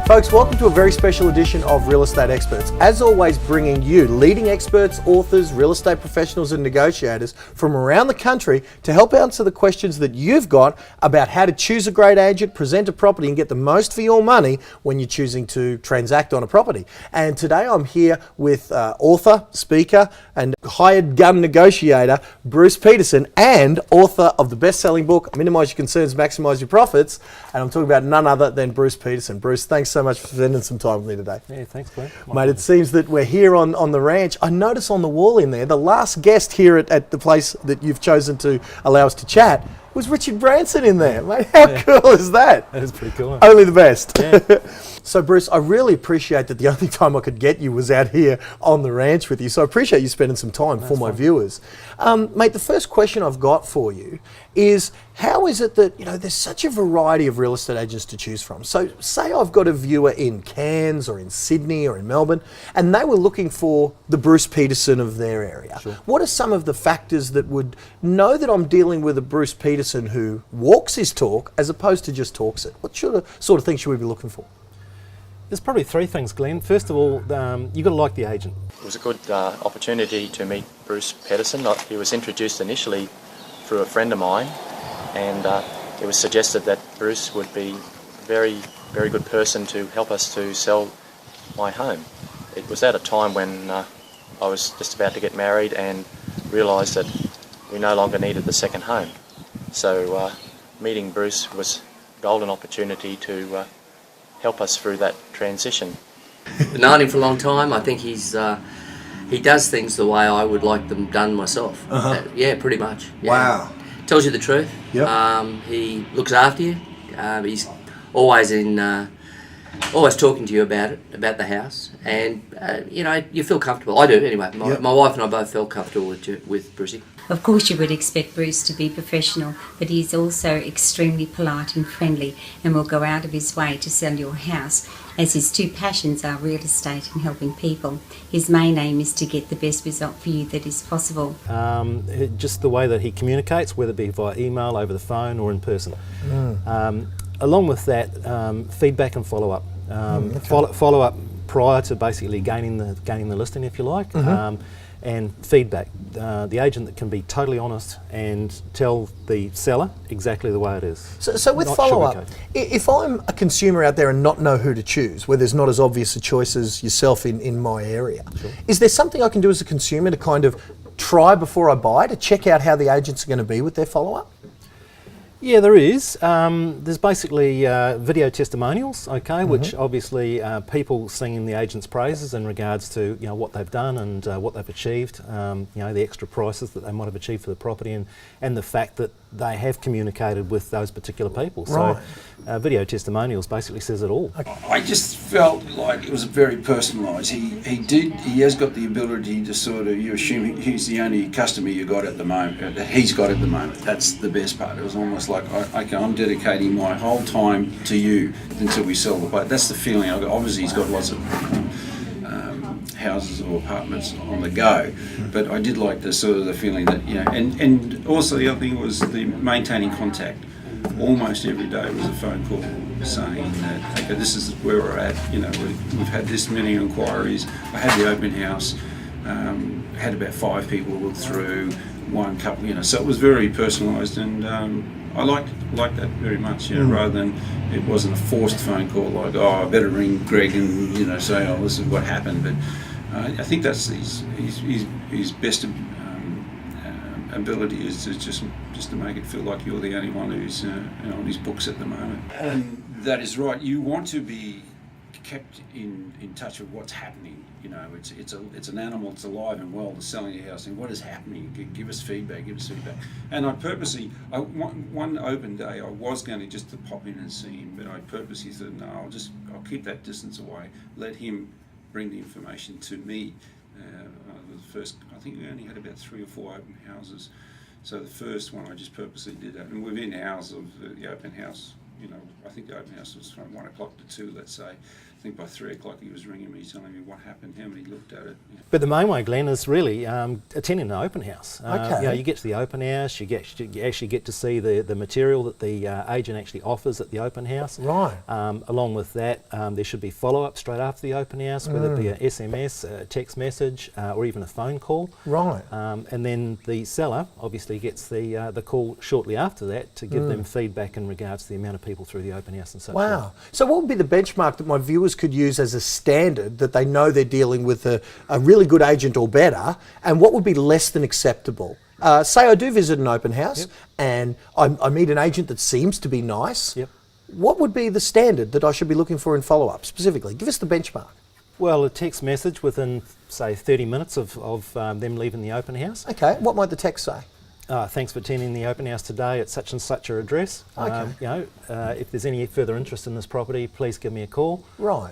Folks, welcome to a very special edition of Real Estate Experts. As always, bringing you leading experts, authors, real estate professionals and negotiators from around the country to help answer the questions that you've got about how to choose a great agent, present a property and get the most for your money when you're choosing to transact on a property. And today I'm here with author, speaker and hired gun negotiator Bruce Peterson, and author of the best-selling book, Minimise Your Concerns, Maximise Your Profits. And I'm talking about none other than Bruce Peterson. Bruce, thanks so much for spending some time with me today. Yeah, thanks, Glenn. Mate, it seems that we're here on the ranch. I notice on the wall in there, the last guest here at the place that you've chosen to allow us to chat was Richard Branson in there. Mate, how cool is that? That is pretty cool. Only the best. Yeah. So Bruce, I really appreciate that the only time I could get you was out here on the ranch with you. So I appreciate you spending some time for my viewers. Mate, the first question I've got for you is, how is it that, there's such a variety of real estate agents to choose from? So say I've got a viewer in Cairns or in Sydney or in Melbourne, and they were looking for the Bruce Peterson of their area. Sure. What are some of the factors that would know that I'm dealing with a Bruce Peterson who walks his talk as opposed to just talks it? What sort of things should we be looking for? There's probably three things, Glenn. First of all, you've got to like the agent. It was a good opportunity to meet Bruce Peterson. He was introduced initially through a friend of mine, and it was suggested that Bruce would be a very, very good person to help us to sell my home. It was at a time when I was just about to get married and realised that we no longer needed the second home. So meeting Bruce was a golden opportunity to help us through that transition. I've known him for a long time. I think he does things the way I would like them done myself. Yeah, pretty much. Yeah. Wow. Tells you the truth. Yep. He looks after you. He's always always talking to you about the house, and you feel comfortable. I do anyway. My wife and I both felt comfortable with Brucey. Of course you would expect Bruce to be professional, but he's also extremely polite and friendly and will go out of his way to sell your house, as his two passions are real estate and helping people. His main aim is to get the best result for you that is possible. Just the way that he communicates, whether it be via email, over the phone or in person. Along with that, feedback and follow-up. Follow-up prior to basically gaining the listing, if you like. And feedback. The agent that can be totally honest and tell the seller exactly the way it is. So with follow-up, if I'm a consumer out there and not know who to choose, where there's not as obvious a choice as yourself in my area, is there something I can do as a consumer to kind of try before I buy, to check out how the agents are going to be with their follow-up? Yeah, there is. There's basically video testimonials, which obviously people singing the agent's praises in regards to what they've done and what they've achieved, the extra prices that they might have achieved for the property, and the fact that they have communicated with those particular people. Right. So video testimonials basically says it all. I just felt like it was very personalised. He has got the ability to sort of, you assume he's the only customer you got at the moment, that he's got at the moment. That's the best part. It was almost like, I'm dedicating my whole time to you until we sell the place. That's the feeling I got. Obviously he's got lots of houses or apartments on the go, but I did like the sort of the feeling that, and also the other thing was the maintaining contact. Almost every day was a phone call saying that, okay, this is where we're at, we've had this many inquiries. I had the open house, had about 5 people look through, one couple, so it was very personalised, and I liked that very much, rather than it wasn't a forced phone call like, I better ring Greg and say, this is what happened. But I think that's his best ability is to just to make it feel like you're the only one who's on his books at the moment. And that is right. You want to be kept in touch with what's happening. It's an animal. It's alive and well. It's selling your house, and what is happening? Give us feedback. And I purposely, one open day, I was going to just to pop in and see him, but I purposely said, no, I'll keep that distance away. Let him bring the information to me. The first, I think we only had about 3 or 4 open houses. So the first one, I just purposely did that, and within hours of the open house. I think the open house was from 1 o'clock to 2, let's say. I think by 3 o'clock he was ringing me, telling me what happened, how many looked at it. But the main way, Glenn, is really attending an open house. Okay. You get to the open house, you actually get to see the material that the agent actually offers at the open house. Right. Along with that, there should be follow-up straight after the open house, whether it be an SMS, a text message, or even a phone call. Right. And then the seller obviously gets the call shortly after that to give them feedback in regards to the amount of people through the open house and such. Wow. So what would be the benchmark that my viewers could use as a standard that they know they're dealing with a really good agent or better, and what would be less than acceptable? Say I do visit an open house and I meet an agent that seems to be nice. Yep. What would be the standard that I should be looking for in follow-up specifically? Give us the benchmark. Well, a text message within, say, 30 minutes of them leaving the open house. Okay. What might the text say? Thanks for attending the open house today at such and such a address. Okay. If there's any further interest in this property, please give me a call. Right.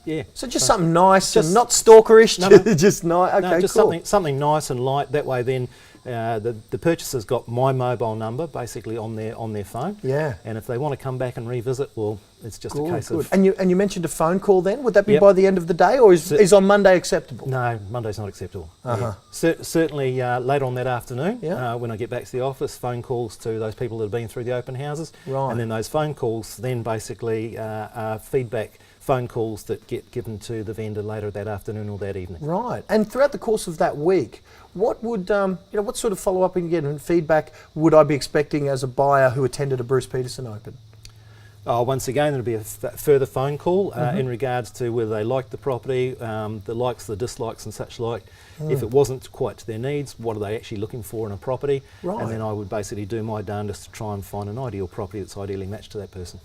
Yeah. So just something nice, just- and not stalkerish, No. just nice. Okay, No, just cool. something nice and light. That way, then the purchaser's got my mobile number basically on their phone. Yeah. And if they want to come back and revisit, well, it's just a case Good. of And you mentioned a phone call then. Would that be Yep. by the end of the day, or is on Monday acceptable? no, Monday's not acceptable. Uh-huh. Certainly later on that afternoon, Yeah. when I get back to the office, phone calls to those people that have been through the open houses, Right. and then those phone calls then basically are feedback phone calls that get given to the vendor later that afternoon or that evening. Right. And throughout the course of that week, what would what sort of follow-up and feedback would I be expecting as a buyer who attended a Bruce Peterson Open? Once again, there'll be a further phone call in regards to whether they liked the property, the likes, the dislikes and such like. If it wasn't quite to their needs, what are they actually looking for in a property? Right. And then I would basically do my darndest to try and find an ideal property that's ideally matched to that person.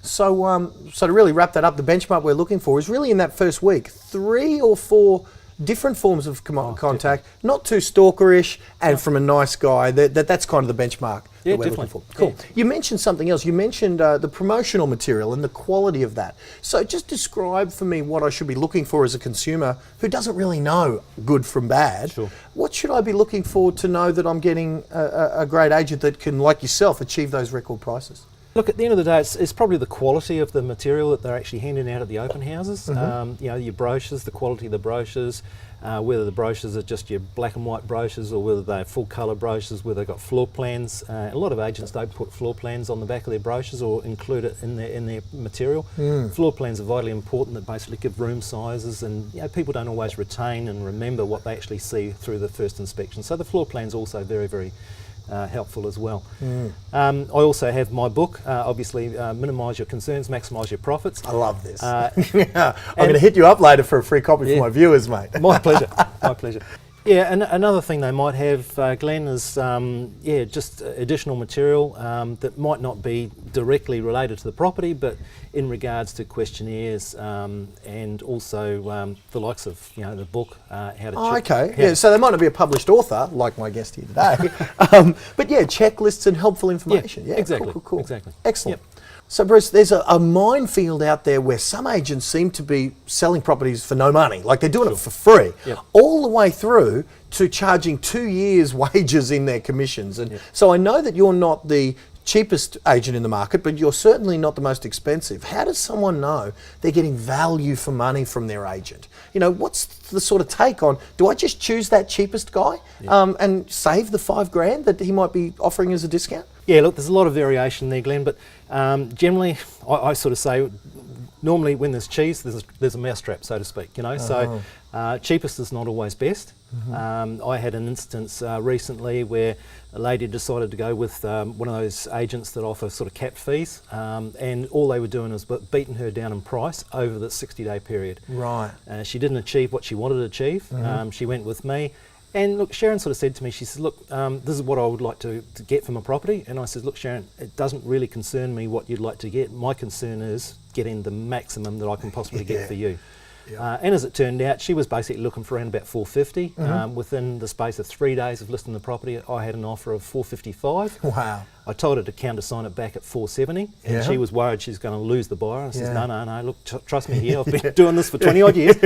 So to really wrap that up, the benchmark we're looking for is really in that first week, 3 or 4 different forms of contact, not too stalkerish, and from a nice guy. That's kind of the benchmark Yeah, that we're definitely. looking for. Cool. Yeah. You mentioned something else. You mentioned the promotional material and the quality of that. So just describe for me what I should be looking for as a consumer who doesn't really know good from bad. Sure. What should I be looking for to know that I'm getting a great agent that can, like yourself, achieve those record prices? Look, at the end of the day, it's probably the quality of the material that they're actually handing out at the open houses. Your brochures, the quality of the brochures, whether the brochures are just your black and white brochures or whether they're full colour brochures, whether they've got floor plans. A lot of agents don't put floor plans on the back of their brochures or include it in their material. Floor plans are vitally important that basically give room sizes, and people don't always retain and remember what they actually see through the first inspection. So the floor plan's also very, very helpful as well. I also have my book, obviously Minimise Your Concerns, Maximise Your Profits. I love this. I'm going to hit you up later for a free copy for my viewers, mate. My pleasure, my pleasure. Yeah, and another thing they might have, Glenn, is just additional material that might not be directly related to the property, but in regards to questionnaires and also the likes of the book, how to. Oh, okay. Yeah, so they might not be a published author like my guest here today, but yeah, checklists and helpful information. Yeah, exactly. Cool. Exactly. Excellent. Yep. So, Bruce, there's a minefield out there where some agents seem to be selling properties for no money, like they're doing it for free, Yep. all the way through to charging 2 years' wages in their commissions. And so I know that you're not the cheapest agent in the market, but you're certainly not the most expensive. How does someone know they're getting value for money from their agent? What's the sort of take on, do I just choose that cheapest guy and save the $5,000 that he might be offering as a discount? Yeah, look, there's a lot of variation there, Glenn, but generally I sort of say normally when there's cheese, there's a mousetrap, so to speak, So cheapest is not always best. I had an instance recently where a lady decided to go with one of those agents that offer sort of capped fees, and all they were doing was beating her down in price over the 60-day period. Right. She didn't achieve what she wanted to achieve. She went with me. And look, Sharon sort of said to me, she says, look, this is what I would like to get from a property. And I said, look, Sharon, it doesn't really concern me what you'd like to get. My concern is getting the maximum that I can possibly get for you. And as it turned out, she was basically looking for around about $450. Within the space of 3 days of listing the property, I had an offer of $455. Wow. I told her to countersign it back at 470, and Yeah. she was worried she's going to lose the buyer. I says, Yeah. no, look, trust me here, I've been doing this for 20 odd years.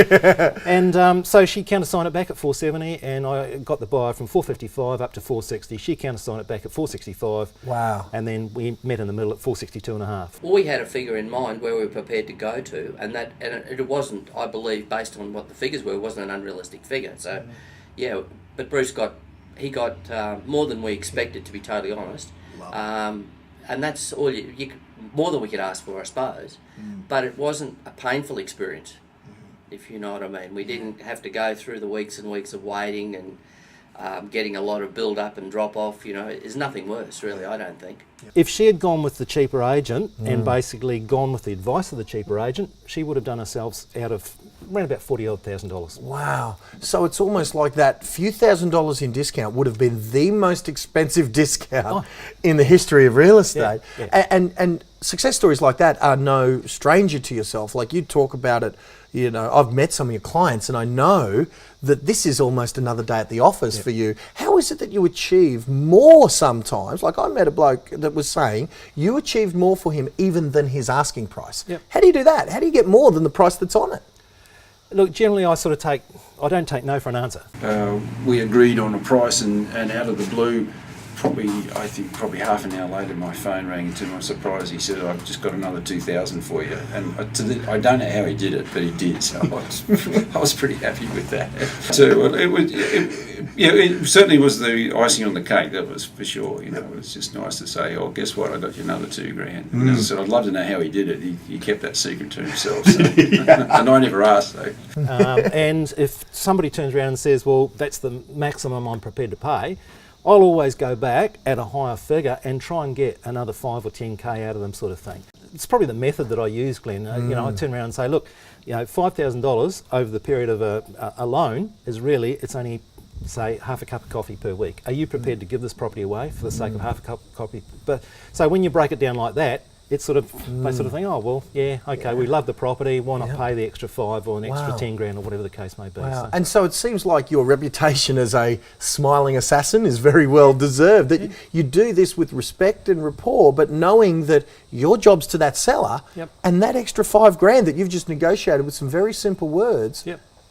And so she countersigned it back at 470, and I got the buyer from 455 up to 460. She countersigned it back at 465. Wow. And then we met in the middle at 462 and a half. Well, we had a figure in mind where we were prepared to go to, and it wasn't, I believe, based on what the figures were, it wasn't an unrealistic figure. So, yeah, but Bruce got more than we expected, to be totally honest. And that's all more than we could ask for, I suppose. But it wasn't a painful experience, if you know what I mean. We didn't have to go through the weeks and weeks of waiting and getting a lot of build up and drop off. You know, there's nothing worse, really, I don't think. If she had gone with the cheaper agent and basically gone with the advice of the cheaper agent, she would have done herself out of around about $40,000. Wow. So it's almost like that few $1,000s in discount would have been the most expensive discount in the history of real estate. Yeah. And success stories like that are no stranger to yourself. Like you talk about it, you know, I've met some of your clients and I know that this is almost another day at the office for you. How is it that you achieve more sometimes? Like I met a bloke that was saying you achieved more for him even than his asking price. Yep. How do you do that? How do you get more than the price that's on it? Look, generally I don't take no for an answer. We agreed on a price, and out of the blue, I think probably half an hour later, my phone rang, and to my surprise, he said, "I've just got another 2,000 for you." And I don't know how he did it, but he did. So I was pretty happy with that. So it certainly was the icing on the cake. That was for sure. You know, it was just nice to say, "Oh, guess what? I got you another $2,000." And as I said, I'd love to know how he did it. He kept that secret to himself, so. And I never asked. So. And if somebody turns around and says, "Well, that's the maximum I'm prepared to pay," I'll always go back at a higher figure and try and get another 5 or 10K out of them, sort of thing. It's probably the method that I use, Glenn. You know, I turn around and say, look, you know, $5,000 over the period of a loan is really, it's only, say, half a cup of coffee per week. Are you prepared to give this property away for the sake of half a cup of coffee? But so when you break it down like that, it's sort of, they sort of think, oh, well, yeah, okay, we love the property, why not pay the extra 5 or an extra 10 grand or whatever the case may be. Wow. So. And so it seems like your reputation as a smiling assassin is very well deserved. That you do this with respect and rapport, but knowing that your job's to that seller, and that extra $5,000 that you've just negotiated with some very simple words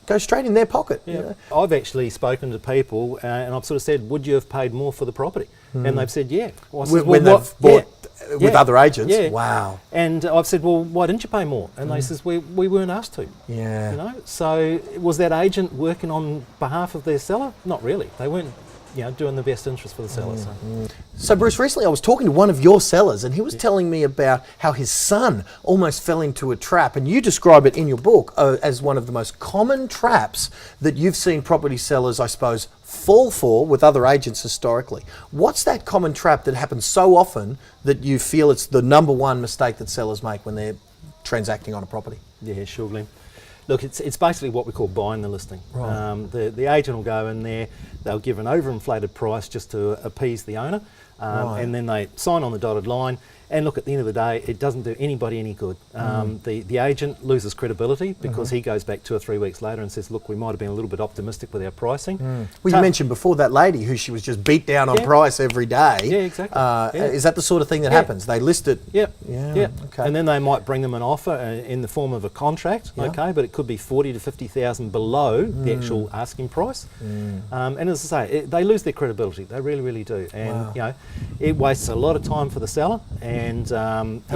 goes straight in their pocket. Yeah. You know? I've actually spoken to people and I've sort of said, would you have paid more for the property? And they've said, yeah. Well, I said, When well, they've bought with other agents? Yeah. Wow. And I've said, well, why didn't you pay more? And they says, we weren't asked to. Yeah. You know, so was that agent working on behalf of their seller? Not really. They weren't, you know, doing the best interest for the seller. So Bruce, recently I was talking to one of your sellers and he was telling me about how his son almost fell into a trap, and you describe it in your book as one of the most common traps that you've seen property sellers, I suppose, fall for with other agents historically. What's that common trap that happens so often that you feel it's the number one mistake that sellers make when they're transacting on a property? Yeah, sure, Glenn. Look, it's basically what we call buying the listing. Right. The agent will go in there, they'll give an overinflated price just to appease the owner, and then they sign on the dotted line. And look, at the end of the day, it doesn't do anybody any good. The agent loses credibility because he goes back 2 or 3 weeks later and says, look, we might have been a little bit optimistic with our pricing. Well, you mentioned before that lady who she was just beat down on price every day. Yeah, exactly. Is that the sort of thing that happens? They list it? Yep. Yeah. Okay. And then they might bring them an offer in the form of a contract, okay, but it could be 40 to 50,000 below the actual asking price. And as I say, they lose their credibility. They really, really do. And you know, it wastes a lot of time for the seller. And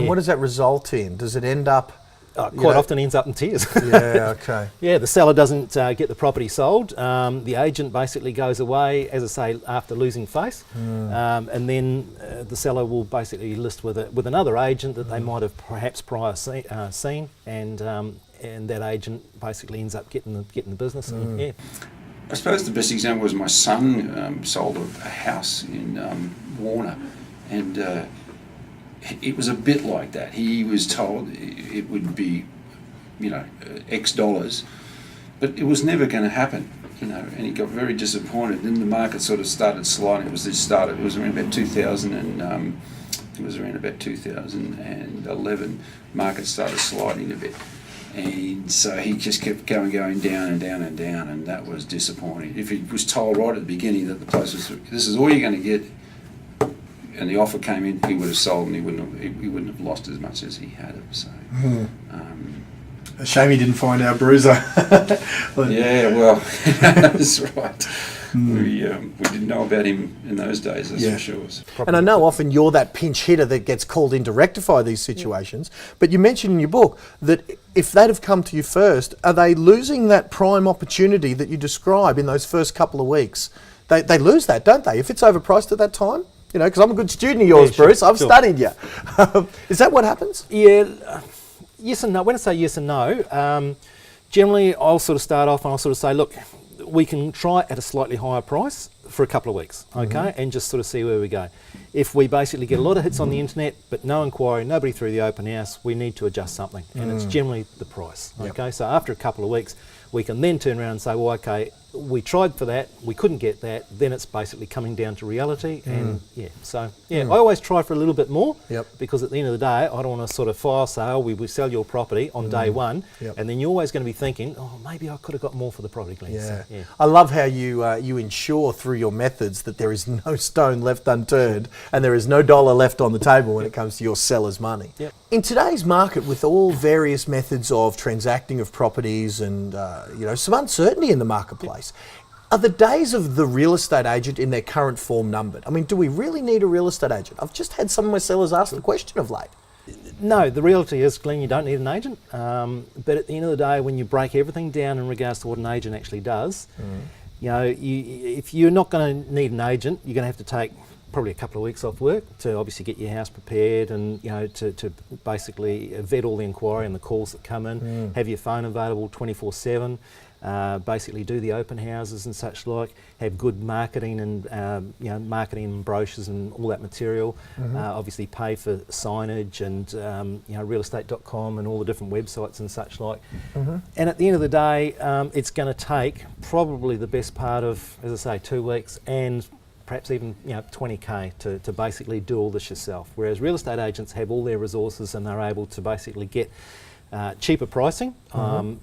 what does that result in? Does it end up? Quite often ends up in tears. Yeah, okay. Yeah, the seller doesn't get the property sold. The agent basically goes away, as I say, after losing face, and then the seller will basically list with another agent that they might have perhaps prior seen, and that agent basically ends up getting the business. And, I suppose the best example was my son sold a house in Warner, and it was a bit like that. He was told it would be, you know, X dollars, but it was never going to happen, you know, and he got very disappointed. Then the market sort of started sliding. It was around about 2011, market started sliding a bit. And so he just kept going down and down and down, and that was disappointing. If he was told right at the beginning that the place was, this is all you're going to get, and the offer came in, he would have sold, and he wouldn't have lost as much as he had. So. A shame he didn't find our bruiser. Yeah, well, that's right. We didn't know about him in those days, that's for sure. And I know often you're that pinch hitter that gets called in to rectify these situations, but you mentioned in your book that if they'd have come to you first, are they losing that prime opportunity that you describe in those first couple of weeks? They lose that, don't they, if it's overpriced at that time? You know, because I'm a good student of yours, Bruce. I've studied you. Is that what happens? Yeah. Yes and no. When I say yes and no, generally I'll sort of start off and I'll sort of say, look, we can try at a slightly higher price for a couple of weeks, okay, and just sort of see where we go. If we basically get a lot of hits on the internet but no inquiry, nobody through the open house, we need to adjust something, and it's generally the price, okay? So after a couple of weeks, we can then turn around and say, well, okay, we tried for that, we couldn't get that, then it's basically coming down to reality, and I always try for a little bit more, because at the end of the day, I don't want to sort of fire sale, we sell your property on day one, and then you're always going to be thinking, oh, maybe I could have got more for the property, Glenn. Yeah. So, I love how you ensure through your methods that there is no stone left unturned and there is no dollar left on the table when it comes to your seller's money. Yep. In today's market, with all various methods of transacting of properties and some uncertainty in the marketplace, are the days of the real estate agent in their current form numbered? I mean, do we really need a real estate agent? I've just had some of my sellers ask the question of late. No, the reality is, Glenn, you don't need an agent. But at the end of the day, when you break everything down in regards to what an agent actually does, if you're not going to need an agent, you're going to have to take probably a couple of weeks off work to obviously get your house prepared and to basically vet all the inquiry and the calls that come in, have your phone available 24/7, basically do the open houses and such like, have good marketing and marketing and brochures and all that material, obviously pay for signage and realestate.com and all the different websites and such like. And at the end of the day, it's going to take probably the best part of, as I say, 2 weeks and perhaps even 20k to basically do all this yourself. Whereas real estate agents have all their resources and they're able to basically get cheaper pricing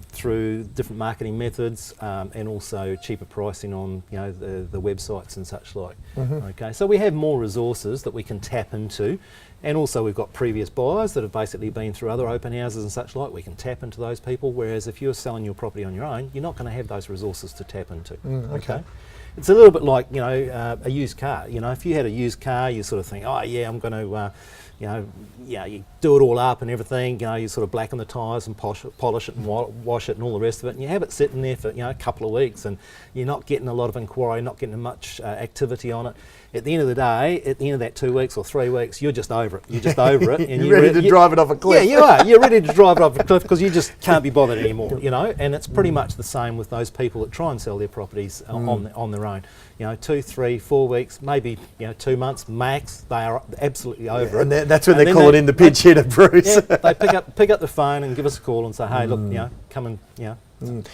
through different marketing methods and also cheaper pricing on the websites and such like. Okay, so we have more resources that we can tap into, and also we've got previous buyers that have basically been through other open houses and such like. We can tap into those people, whereas if you're selling your property on your own, you're not going to have those resources to tap into. Okay. It's a little bit like a used car. If you had a used car, you sort of think, oh yeah, I'm going to you do it all up and everything, you sort of blacken the tyres and polish it and wash it and all the rest of it, and you have it sitting there for a couple of weeks and you're not getting a lot of inquiry, not getting much activity on it. At the end of the day, at the end of that 2 weeks or 3 weeks, you're just over it. You're just over it. And you're ready to drive it off a cliff. Yeah, you are. You're ready to drive it off a cliff because you just can't be bothered anymore, and it's pretty much the same with those people that try and sell their properties on their own. 2, 3, 4 weeks, maybe 2 months max. They are absolutely over it. And that's when they call it in the pinch hitter, Bruce. Yeah, they pick up the phone and give us a call and say, hey, look, come and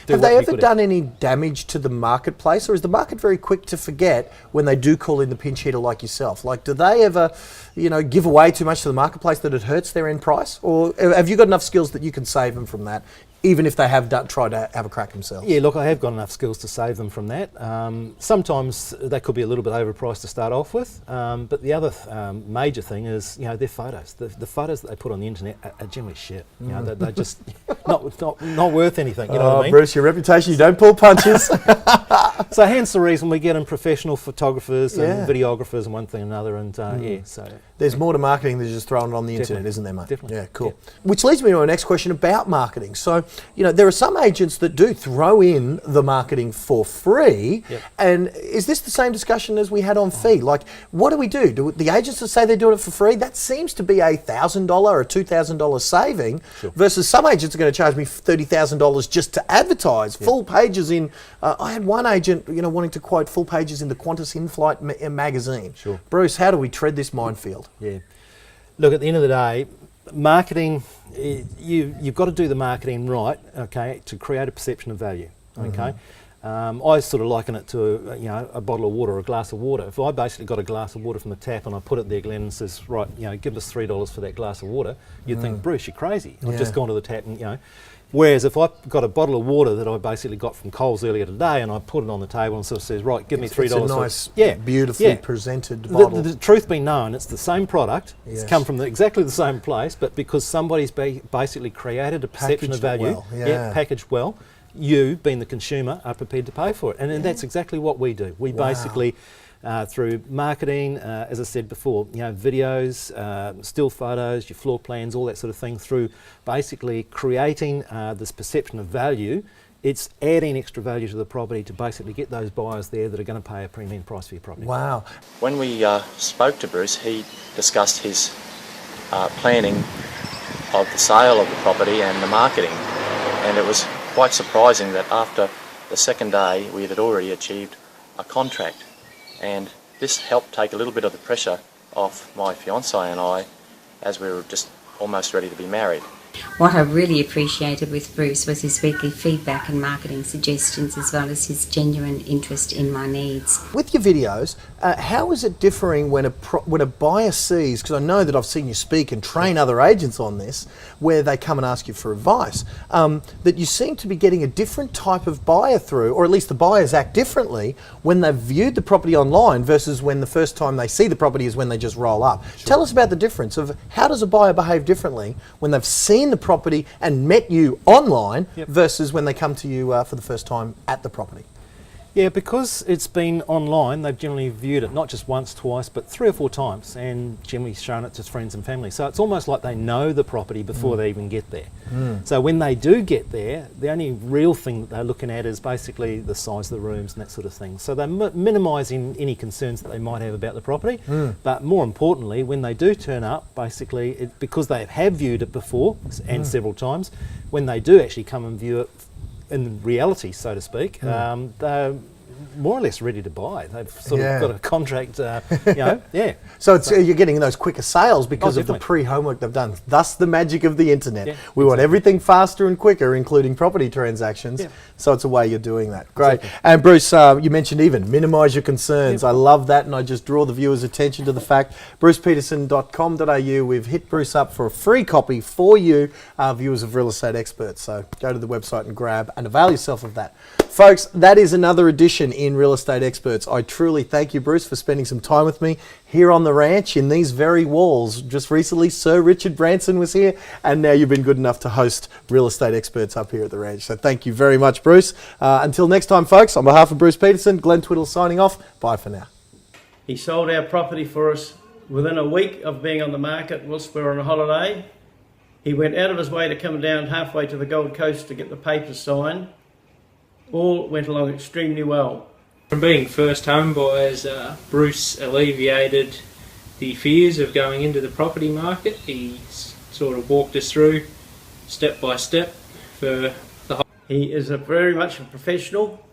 Have they ever done any damage to the marketplace, or is the market very quick to forget when they do call in the pinch hitter like yourself? Like, do they ever, give away too much to the marketplace that it hurts their end price, or have you got enough skills that you can save them from that, even if they have tried to have a crack themselves? Yeah, look, I have got enough skills to save them from that. Sometimes they could be a little bit overpriced to start off with, but the other major thing is, their photos. The photos that they put on the internet are generally shit. They're just not worth anything. You know what I mean? Bruce, your reputation, you don't pull punches. So hence the reason we get in professional photographers and videographers and one thing and another, and so... There's more to marketing than just throwing it on the internet, isn't there, mate? Definitely. Yeah, cool. Yeah. Which leads me to our next question about marketing. So, there are some agents that do throw in the marketing for free. Yep. And is this the same discussion as we had on fee? Like, what do we do? Do the agents that say they're doing it for free, that seems to be a $1,000 or $2,000 saving, versus some agents are going to charge me $30,000 just to advertise full pages in. I had one agent, wanting to quote full pages in the Qantas in-flight magazine. Sure. Bruce, how do we tread this minefield? Yeah. Look, at the end of the day, marketing, you've got to do the marketing right, okay, to create a perception of value, okay? I sort of liken it to a bottle of water or a glass of water. If I basically got a glass of water from the tap and I put it there, Glenn, and says, right, give us $3 for that glass of water, you'd think, Bruce, you're crazy. I've just gone to the tap and, Whereas if I got a bottle of water that I basically got from Coles earlier today and I put it on the table and sort of says, right, give me $3. It's a nice, yeah, beautifully yeah. presented bottle. The truth be known, it's the same product. Yes. It's come from exactly the same place, but because somebody's basically created a perception of Packaged it value, well, packaged well, you, being the consumer, are prepared to pay for it. And that's exactly what we do. We basically, through marketing, as I said before, videos, still photos, your floor plans, all that sort of thing, through basically creating this perception of value, it's adding extra value to the property to basically get those buyers there that are going to pay a premium price for your property. Wow. When we spoke to Bruce, he discussed his planning of the sale of the property and the marketing, and it was quite surprising that after the second day we had already achieved a contract, and this helped take a little bit of the pressure off my fiancée and I as we were just almost ready to be married. What I really appreciated with Bruce was his weekly feedback and marketing suggestions, as well as his genuine interest in my needs. With your videos, how is it differing when a buyer sees, because I know that I've seen you speak and train other agents on this, where they come and ask you for advice, that you seem to be getting a different type of buyer through, or at least the buyers act differently when they've viewed the property online versus when the first time they see the property is when they just roll up. Sure. Tell us about the difference of how does a buyer behave differently when they've seen the property and met you online versus when they come to you for the first time at the property? Yeah, because it's been online, they've generally viewed it not just once, twice, but 3 or 4 times, and generally shown it to friends and family. So it's almost like they know the property before they even get there. So when they do get there, the only real thing that they're looking at is basically the size of the rooms and that sort of thing. So they're minimising any concerns that they might have about the property. But more importantly, when they do turn up, basically, because they have viewed it before and several times, when they do actually come and view it in reality, so to speak, they're more or less ready to buy. They've sort of got a contract, So it's, you're getting those quicker sales because of the definitely. pre-homework they've done. Thus the magic of the internet. Yeah, We want everything faster and quicker, including property transactions. Yeah. So it's a way you're doing that. Great. Exactly. And Bruce, you mentioned even minimise your concerns. I love that, and I just draw the viewers' attention to the fact, brucepeterson.com.au, we've hit Bruce up for a free copy for you, viewers of Real Estate Experts. So go to the website and grab and avail yourself of that. Folks, that is another edition in Real Estate Experts. I truly thank you, Bruce, for spending some time with me here on the ranch in these very walls. Just recently, Sir Richard Branson was here, and now you've been good enough to host Real Estate Experts up here at the ranch. So thank you very much, Bruce. Until next time, folks, on behalf of Bruce Peterson, Glenn Twiddle signing off. Bye for now. He sold our property for us within a week of being on the market whilst we were on a holiday. He went out of his way to come down halfway to the Gold Coast to get the papers signed. All went along extremely well. From being first home buyers, Bruce alleviated the fears of going into the property market. He sort of walked us through step by step for the whole. He is very much a professional,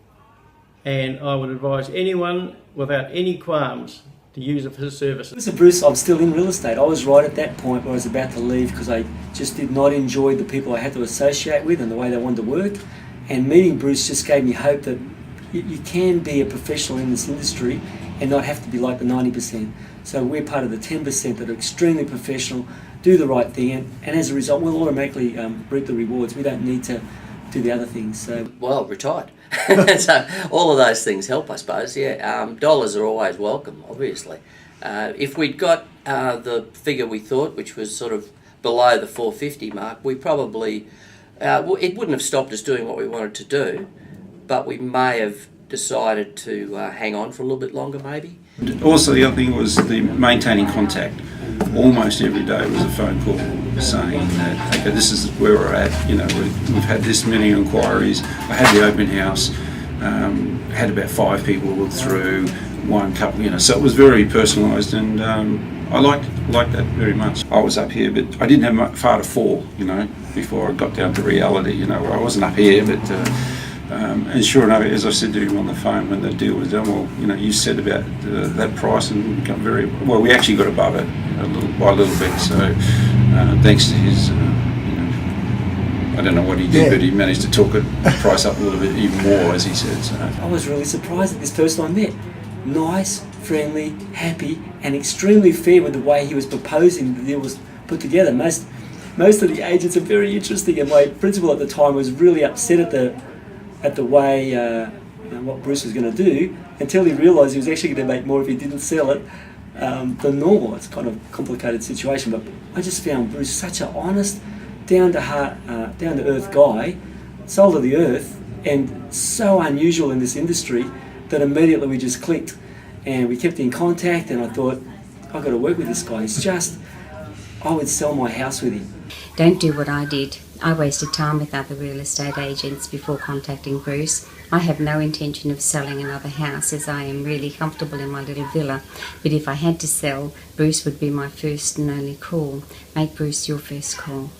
and I would advise anyone without any qualms to use of his services. Listen, Bruce, I'm still in real estate. I was right at that point where I was about to leave because I just did not enjoy the people I had to associate with and the way they wanted to work. And meeting Bruce just gave me hope that you can be a professional in this industry and not have to be like the 90%. So we're part of the 10% that are extremely professional, do the right thing, and as a result, we'll automatically reap the rewards. We don't need to do the other things. So, Well, retired. So all of those things help, I suppose. Dollars are always welcome, obviously. If we'd got the figure we thought, which was sort of below the 450 mark, we probably it wouldn't have stopped us doing what we wanted to do, but we may have decided to hang on for a little bit longer, maybe. Also, the other thing was the maintaining contact. Almost every day was a phone call saying that, okay, this is where we're at. We've had this many inquiries. I had the open house. Had about 5 people look through, one couple. So it was very personalised, and I liked that very much. I was up here, but I didn't have far to fall. Before I got down to reality. Where I wasn't up here, but. And sure enough, as I said to him on the phone when the deal was done, well, you said about that price, and we got we actually got above it by a little bit. So thanks to his, I don't know what he did, but he managed to talk the price up a little bit even more, as he said. So I was really surprised at this person I met. Nice, friendly, happy, and extremely fair with the way he was proposing the deal was put together. Most most of the agents are very interesting, and my principal at the time was really upset at the way what Bruce was going to do, until he realised he was actually going to make more if he didn't sell it than normal. It's kind of a complicated situation, but I just found Bruce such an honest, down to earth guy, soul of the earth, and so unusual in this industry that immediately we just clicked, and we kept in contact, and I thought, I've got to work with this guy. It's just, I would sell my house with him. Don't do what I did. I wasted time with other real estate agents before contacting Bruce. I have no intention of selling another house, as I am really comfortable in my little villa. But if I had to sell, Bruce would be my first and only call. Make Bruce your first call.